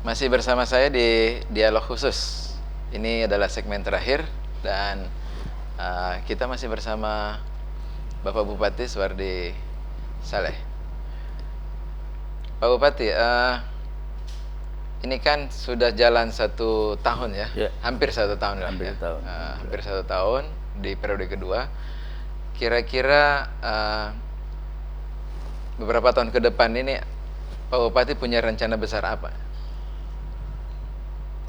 Masih bersama saya di Dialog Khusus. Ini adalah segmen terakhir dan kita masih bersama Bapak Bupati Suwardi Saleh. Pak Bupati, ini kan sudah jalan 1 tahun ya, hampir 1 tahun lah. Hampir 1 tahun di periode kedua. Kira-kira beberapa tahun ke depan ini Pak Bupati punya rencana besar apa?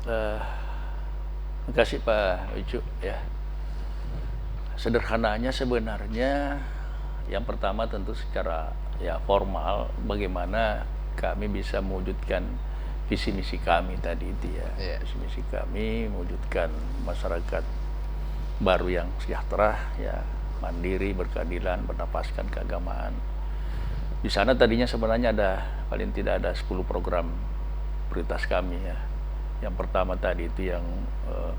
Terima kasih Pak Ucu ya. Sederhananya sebenarnya yang pertama tentu secara formal bagaimana kami bisa mewujudkan visi misi kami tadi itu ya. Visi misi kami mewujudkan masyarakat baru yang sejahtera ya, mandiri, berkeadilan, bernapaskan keagamaan. Di sana tadinya sebenarnya ada paling tidak ada 10 program prioritas kami ya. Yang pertama tadi itu yang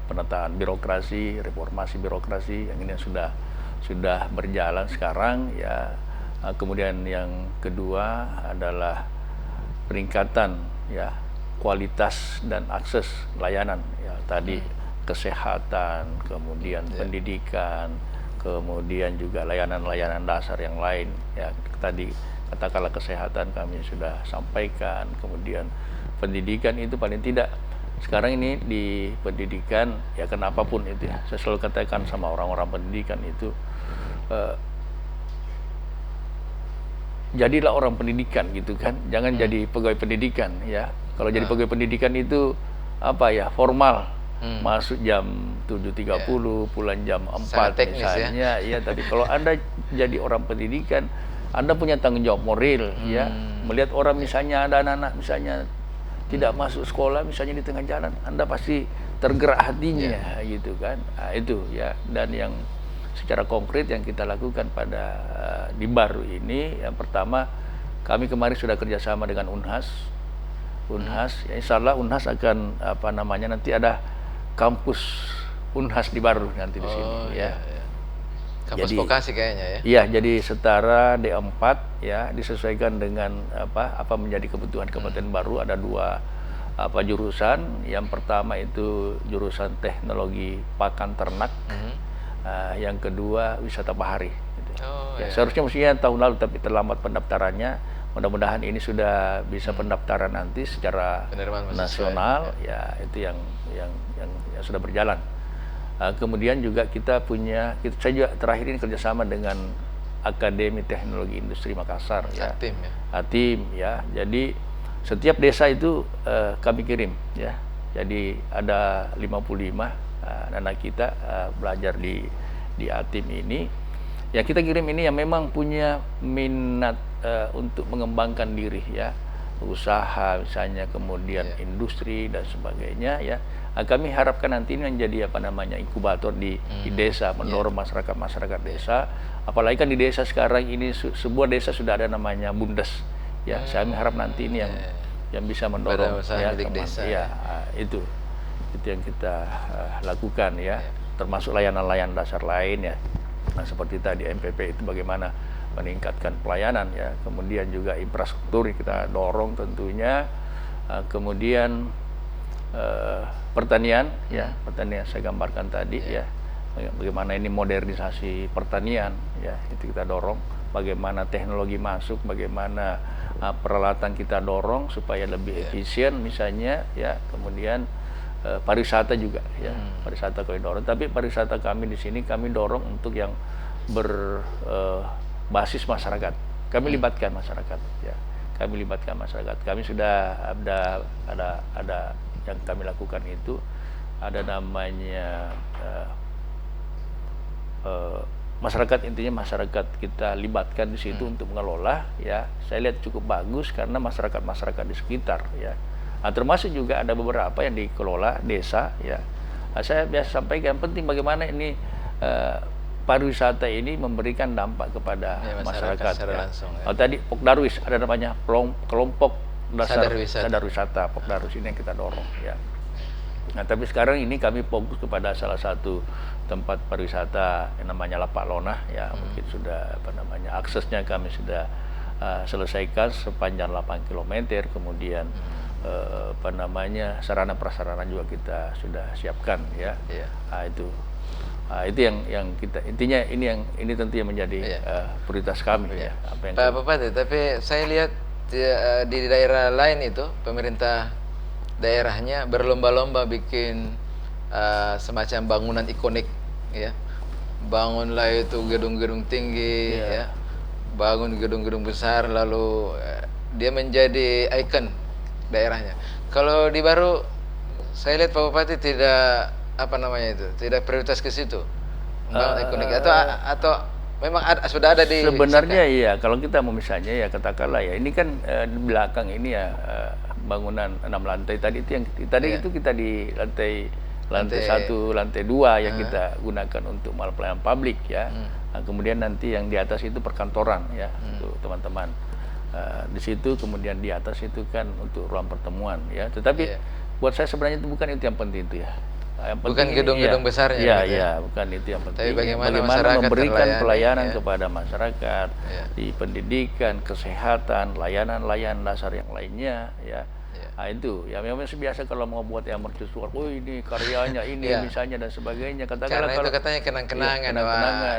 penataan birokrasi, reformasi birokrasi, yang ini sudah berjalan sekarang ya. Kemudian yang kedua adalah peningkatan ya kualitas dan akses layanan ya, tadi kesehatan, kemudian pendidikan, kemudian juga layanan-layanan dasar yang lain ya. Tadi katakanlah kesehatan kami sudah sampaikan, kemudian pendidikan itu paling tidak sekarang ini di pendidikan ya, kenapapun itu ya, saya selalu katakan sama orang-orang pendidikan itu jadilah orang pendidikan gitu kan, jangan jadi pegawai pendidikan ya. Kalau jadi pegawai pendidikan itu apa ya, formal, masuk jam 7.30 pulang jam 4 misalnya ya. Tapi kalau Anda jadi orang pendidikan, Anda punya tanggung jawab moral ya, melihat orang misalnya ada anak-anak misalnya tidak masuk sekolah misalnya di tengah jalan, Anda pasti tergerak hatinya gitu kan. Itu ya. Dan yang secara konkret yang kita lakukan pada di baru ini, yang pertama kami kemarin sudah kerjasama dengan Unhas ya, insya Allah Unhas akan nanti ada kampus Unhas di baru nanti di sini ya. Kampus vokasi kayaknya ya. Iya, jadi setara D4 ya, disesuaikan dengan apa menjadi kebutuhan kabupaten baru. Ada 2 jurusan. Yang pertama itu jurusan teknologi pakan ternak. Yang kedua wisata bahari gitu. Seharusnya mestinya tahun lalu tapi terlambat pendaftarannya. Mudah-mudahan ini sudah bisa pendaftaran nanti secara nasional ya, itu yang sudah berjalan. Kemudian juga saya juga terakhir ini kerjasama dengan Akademi Teknologi Industri Makassar ya. Atim ya. Jadi setiap desa itu kami kirim ya. Jadi ada 55 anak kita belajar di Atim ini. Ya, kita kirim ini yang memang punya minat untuk mengembangkan diri ya. Usaha misalnya, kemudian industri dan sebagainya ya. Kami harapkan nanti ini menjadi inkubator di desa, mendorong masyarakat desa. Apalagi kan di desa sekarang ini sebuah desa sudah ada namanya Bundes ya. Saya harap nanti ini yang bisa mendorong ya, desa ya. Itu yang kita lakukan ya. Termasuk layanan-layanan dasar lain ya. Nah, seperti tadi MPP itu bagaimana meningkatkan pelayanan ya, kemudian juga infrastruktur kita dorong tentunya, kemudian pertanian ya, pertanian saya gambarkan tadi ya, bagaimana ini modernisasi pertanian ya, itu kita dorong, bagaimana teknologi masuk, bagaimana peralatan kita dorong supaya lebih efisien misalnya ya, kemudian pariwisata juga ya, pariwisata kami dorong, tapi pariwisata kami di sini kami dorong untuk yang basis masyarakat. Kami libatkan masyarakat ya. Kami libatkan masyarakat. Kami sudah ada yang kami lakukan itu, ada namanya masyarakat, intinya masyarakat kita libatkan di situ untuk mengelola ya. Saya lihat cukup bagus karena masyarakat di sekitar ya. Termasuk juga ada beberapa yang dikelola desa ya. Saya biasa sampaikan penting bagaimana ini pariwisata ini memberikan dampak kepada masyarakat ya. Langsung, ya. Tadi Pokdarwis ada namanya kelompok sadar wisata Pokdarwis, ini yang kita dorong ya. Nah, tapi sekarang ini kami fokus kepada salah satu tempat pariwisata yang namanya Lapak Lonah ya. Mungkin sudah aksesnya kami sudah selesaikan sepanjang 8 km, kemudian apa namanya, sarana prasarana juga kita sudah siapkan ya. Iya. Itu yang kita intinya ini tentu yang menjadi prioritas kami ya. Apa yang Pak Bupati, tapi saya lihat di daerah lain itu pemerintah daerahnya berlomba-lomba bikin semacam bangunan ikonik ya. Bangunlah itu gedung-gedung tinggi ya. Bangun gedung-gedung besar lalu dia menjadi ikon daerahnya. Kalau di Baru saya lihat Pak Bupati tidak tidak prioritas ke situ. Bangun ikonik atau memang sudah ada di sebenarnya iya, kalau kita mau misalnya ya katakanlah ya ini kan di belakang ini ya bangunan 6 lantai tadi itu yang tadi itu kita di lantai 1, lantai 2 yang kita gunakan untuk pelayanan publik ya. Nah, kemudian nanti yang di atas itu perkantoran ya untuk teman-teman. Di situ kemudian di atas itu kan untuk ruang pertemuan ya. Tetapi buat saya sebenarnya itu bukan itu yang penting itu ya. Yang bukan gedung-gedung besarnya. Iya, bukan itu yang penting. Tapi bagaimana memberikan pelayanan kepada masyarakat di pendidikan, kesehatan, layanan dasar yang lainnya ya. Nah, itu ya memang biasa kalau mau buat yang mercusuar, oh ini karyanya ini misalnya dan sebagainya. Katakanlah karena itu katanya kenang-kenangan,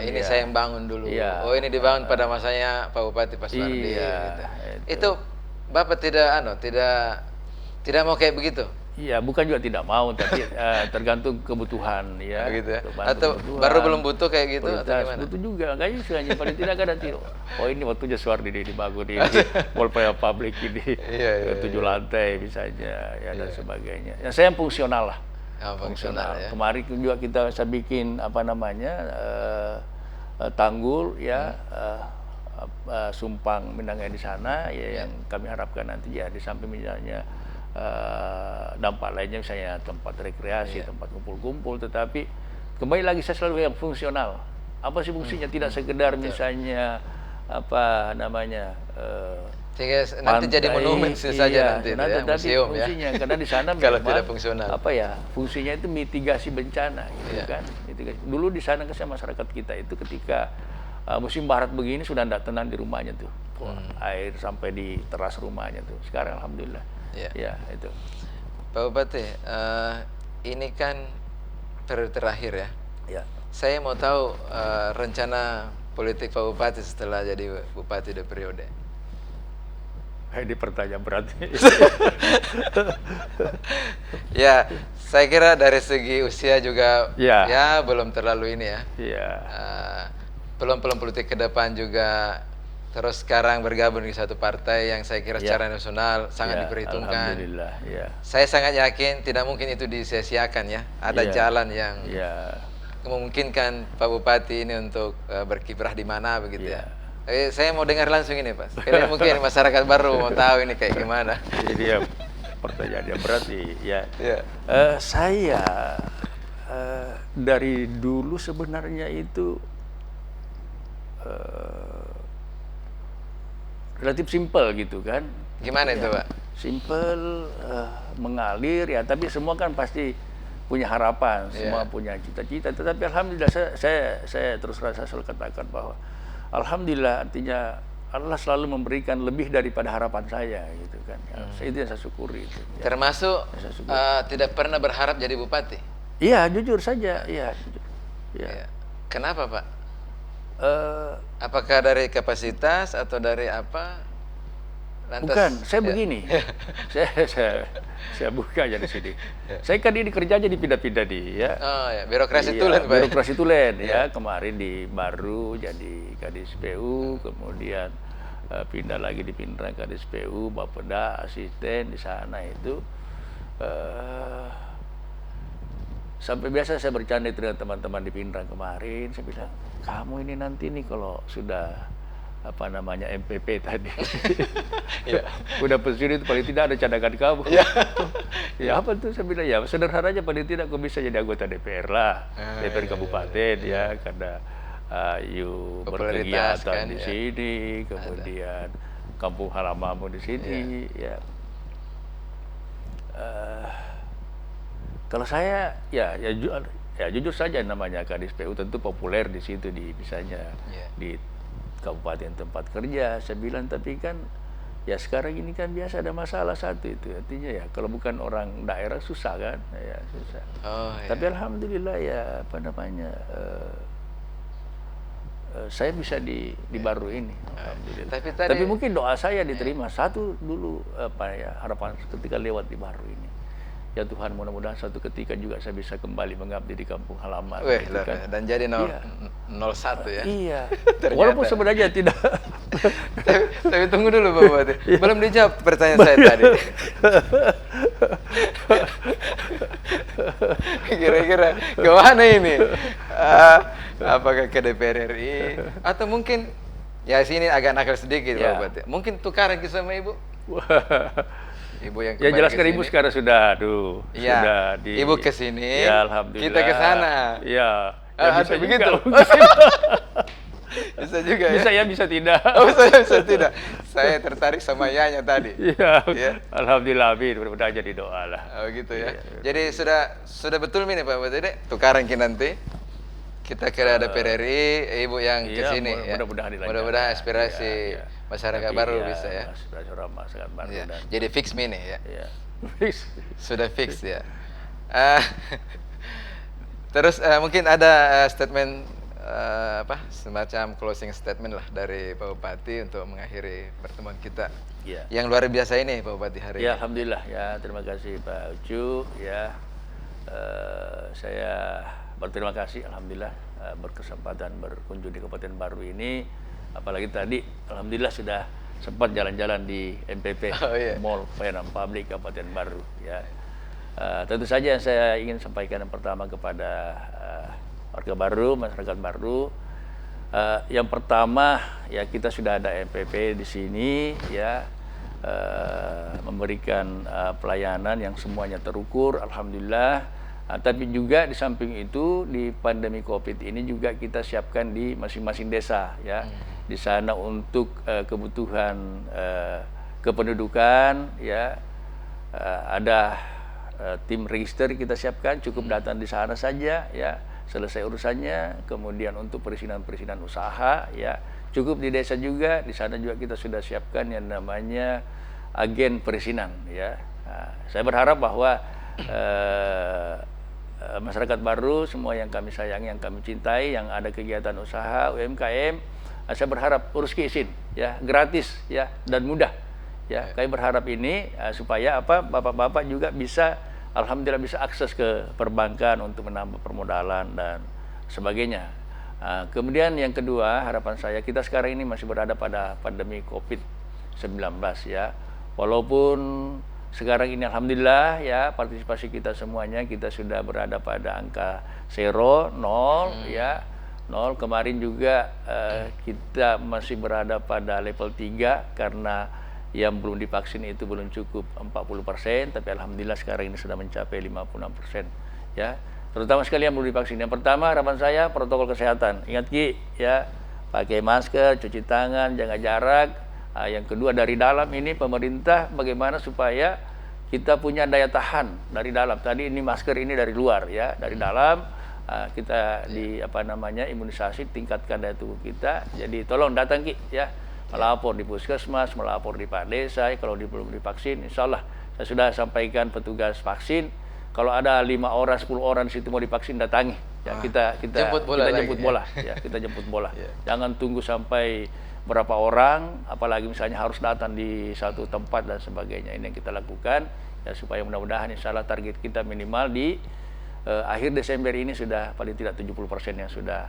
ini saya yang bangun dulu. Oh ini dibangun pada masanya Pak Bupati Paswardi. Gitu. Itu Bapak tidak mau kayak begitu? Iya, bukan juga tidak mau, tapi tergantung kebutuhan ya. Gitu ya. Atau kebutuhan, baru belum butuh kayak gitu atau gimana? Butuh juga, kayaknya istilahnya paling tidak kan nanti. Oh ini waktunya Paswardi dibangun di mall pelayanan publik ini 7 lantai misalnya ya dan sebagainya. Ya saya yang fungsional lah. Fungsional ya. Kemarin juga saya bikin tanggul ya. Sumpang Minangnya di sana ya yang kami harapkan nanti ya di samping misalnya dampak lainnya misalnya tempat rekreasi, tempat kumpul-kumpul, tetapi kembali lagi saya selalu yang fungsional. Apa sih fungsinya? Tidak sekedar misalnya sehingga nanti jadi monumen saja nanti ya, museum fungsinya, karena di sana kalau tidak fungsional. Fungsinya itu mitigasi bencana gitu kan. Dulu di sana kan masyarakat kita itu ketika musim barat begini sudah tidak tenang di rumahnya tuh. Air sampai di teras rumahnya tuh. Sekarang alhamdulillah. Ya itu. Pak Bupati, ini kan periode terakhir ya. Saya mau tahu rencana politik Pak Bupati setelah jadi Bupati 2 periode. Ini pertanyaan berat. Ya, saya kira dari segi usia juga ya belum terlalu ini ya. Peluang politik ke depan juga. Terus sekarang bergabung di satu partai yang saya kira secara nasional sangat diperhitungkan. Alhamdulillah, Saya sangat yakin tidak mungkin itu disia-siakan ya. Ada jalan yang memungkinkan Pak Bupati ini untuk berkiprah di mana begitu ya. Saya mau dengar langsung ini Pak. Sekali mungkin masyarakat baru mau tahu ini kayak gimana. Jadi ya pertanyaan yang berat ya. Saya dari dulu sebenarnya itu relatif simpel gitu kan. Gimana itu Pak? Simpel, mengalir ya, tapi semua kan pasti punya harapan, semua punya cita-cita. Tetapi alhamdulillah saya terus selalu katakan bahwa alhamdulillah artinya Allah selalu memberikan lebih daripada harapan saya gitu kan. Itu yang saya syukuri itu. Termasuk tidak pernah berharap jadi bupati? Iya, jujur saja, jujur. Kenapa Pak? Apakah dari kapasitas atau dari apa? Lantas, bukan, saya begini. saya buka aja di sini. Saya kan ini kerjanya dipindah-pindah birokrasi tulen Pak. Birokrasi tulen kemarin di Baru jadi Kadis PU, kemudian pindah lagi di Pindrang Kadis PU, Bapeda asisten di sana itu. Sampai biasa saya bercanda dengan teman-teman di Pindrang kemarin, saya bilang, kamu ini nanti nih kalau sudah MPP tadi, udah pensiun itu paling tidak ada cadangan kamu. Ya apa tuh? Saya bilang ya sederhana aja, paling tidak kau bisa jadi anggota DPR lah, DPR kabupaten karena you berkegiatan kan, di sini, kemudian kampung halamanmu di sini, Kalau saya jujur saja namanya Kadis PU tentu populer di situ di misalnya di kabupaten tempat kerja. Saya bilang tapi kan Ya sekarang ini kan biasa ada masalah satu itu, artinya ya kalau bukan orang daerah susah kan, ya susah. Oh ya. Tapi alhamdulillah ya apa namanya, saya bisa di Baru ini, alhamdulillah. Tapi mungkin doa saya diterima satu dulu, apa ya, harapan ketika lewat di Baru ini. Ya Tuhan, mudah-mudahan suatu ketika juga saya bisa kembali mengabdi di kampung halaman. Wih, gitu kan. dan jadi Iya. 01 ya. Iya. Ternyata. Walaupun sebenarnya tidak. tapi tunggu dulu Pak Bupati. Belum dijawab pertanyaan saya tadi. Kira-kira kemana ini? Apakah ke DPR RI atau mungkin ya sini agak nakal sedikit Pak Ya. Bupati. Mungkin tukaran sama Ibu. Ibu yang Ya kembali jelaskan ke Ibu sini. sekarang sudah, Iya. sudah Ibu ke sini, Ya alhamdulillah. kita ke sana. Iya. Bisa juga. begitu. Bisa juga ya. Bisa ya, bisa tidak. Oh, saya bisa tidak. Saya tertarik sama Yanya tadi. Iya. Iya. Alhamdulillah, amin. Mudah-mudahan jadi doa lah. Oh gitu ya. Iya. Jadi sudah betul ini Pak Bupati Dek? Tukaran nanti. Kita ke DPR RI, Ibu yang ke Iya, sini ya. mudah-mudahan dilancarkan. Mudah-mudahan aspirasi Iya, iya. masyarakat Tapi baru ya, bisa ya. Aspirasi orang masyarakat baru Iya. dan Jadi fix mini ya. ya. Sudah fix ya. Terus mungkin ada statement semacam closing statement lah dari Pak Bupati untuk mengakhiri pertemuan kita Iya. yang luar biasa ini Pak Bupati hari Ya ini. alhamdulillah ya, terima kasih Pak Ucu ya. Saya berterima kasih alhamdulillah berkesempatan berkunjung di Kabupaten Baru ini, apalagi tadi alhamdulillah sudah sempat jalan-jalan di MPP Oh, iya. Mall Pelayanan Publik Kabupaten Baru ya. Tentu saja yang saya ingin sampaikan yang pertama kepada warga Baru, masyarakat Baru, yang pertama ya kita sudah ada MPP di sini ya, memberikan pelayanan yang semuanya terukur alhamdulillah. Tapi juga di samping itu di pandemi Covid ini juga kita siapkan di masing-masing desa ya. Di sana untuk kebutuhan kependudukan ya, ada tim register kita siapkan, cukup datang di sana saja ya, selesai urusannya. Kemudian untuk perizinan-perizinan usaha ya, cukup di desa juga, di sana juga kita sudah siapkan yang namanya agen perizinan ya. Saya berharap bahwa masyarakat Baru semua yang kami sayangi, yang kami cintai, yang ada kegiatan usaha UMKM, saya berharap urus izin ya, gratis ya dan mudah ya. Kami berharap ini supaya bapak-bapak juga bisa alhamdulillah bisa akses ke perbankan untuk menambah permodalan dan sebagainya. Kemudian yang kedua, harapan saya, kita sekarang ini masih berada pada pandemi Covid-19 ya. Walaupun sekarang ini alhamdulillah ya, partisipasi kita semuanya kita sudah berada pada angka 0 ya. 0. Kemarin juga kita masih berada pada level 3 karena yang belum divaksin itu belum cukup 40%, tapi alhamdulillah sekarang ini sudah mencapai 56% ya. Terutama sekali yang belum divaksin. Yang pertama harapan saya protokol kesehatan. Ingat Ki ya, pakai masker, cuci tangan, jaga jarak. Yang kedua dari dalam ini pemerintah bagaimana supaya kita punya daya tahan dari dalam. Tadi ini masker ini dari luar ya, dari dalam kita imunisasi, tingkatkan daya tubuh kita. Jadi tolong datang Ki ya, melapor di puskesmas, melapor di Pak Desa. Kalau belum divaksin, insya Allah saya sudah sampaikan petugas vaksin. Kalau ada 5 orang, 10 orang di situ mau divaksin, datangi. Ya, kita jemput bola ya, kita jemput bola. Yeah. Jangan tunggu sampai berapa orang, apalagi misalnya harus datang di satu tempat dan sebagainya. Ini yang kita lakukan ya, supaya mudah-mudahan insya Allah target kita minimal di akhir Desember ini sudah paling tidak 70% yang sudah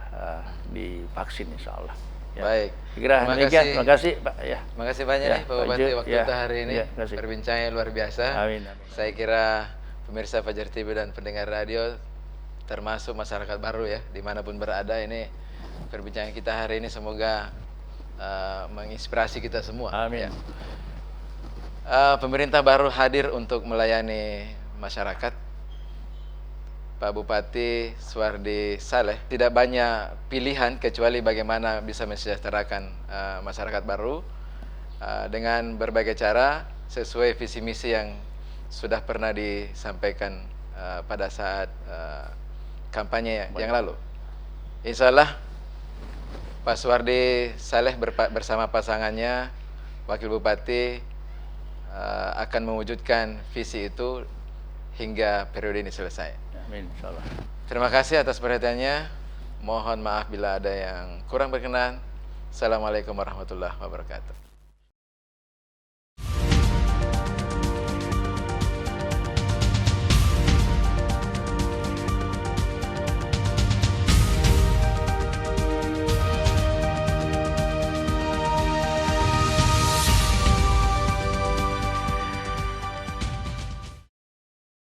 divaksin insya Allah. Ya. Baik. Kira demikian. Terima kasih Pak. Ya. Terima kasih banyak Ya, nih Pak Bupati waktu ya, kita hari ini. ya, terima kasih. Perbincangannya luar biasa. Amin, amin. Saya kira pemirsa Fajar TV dan pendengar radio termasuk masyarakat Baru ya, dimanapun berada, ini perbincangan kita hari ini semoga menginspirasi kita semua. Amin. Ya. Pemerintah baru hadir untuk melayani masyarakat. Pak Bupati Suwardi Saleh tidak banyak pilihan kecuali bagaimana bisa mensejahterakan masyarakat Baru dengan berbagai cara sesuai visi misi yang sudah pernah disampaikan pada saat kampanye yang lalu. Insya Allah Pak Suwardi Saleh bersama pasangannya Wakil Bupati akan mewujudkan visi itu hingga periode ini selesai. Amin, insyaallah. Terima kasih atas perhatiannya. Mohon maaf bila ada yang kurang berkenan. Assalamualaikum warahmatullahi wabarakatuh.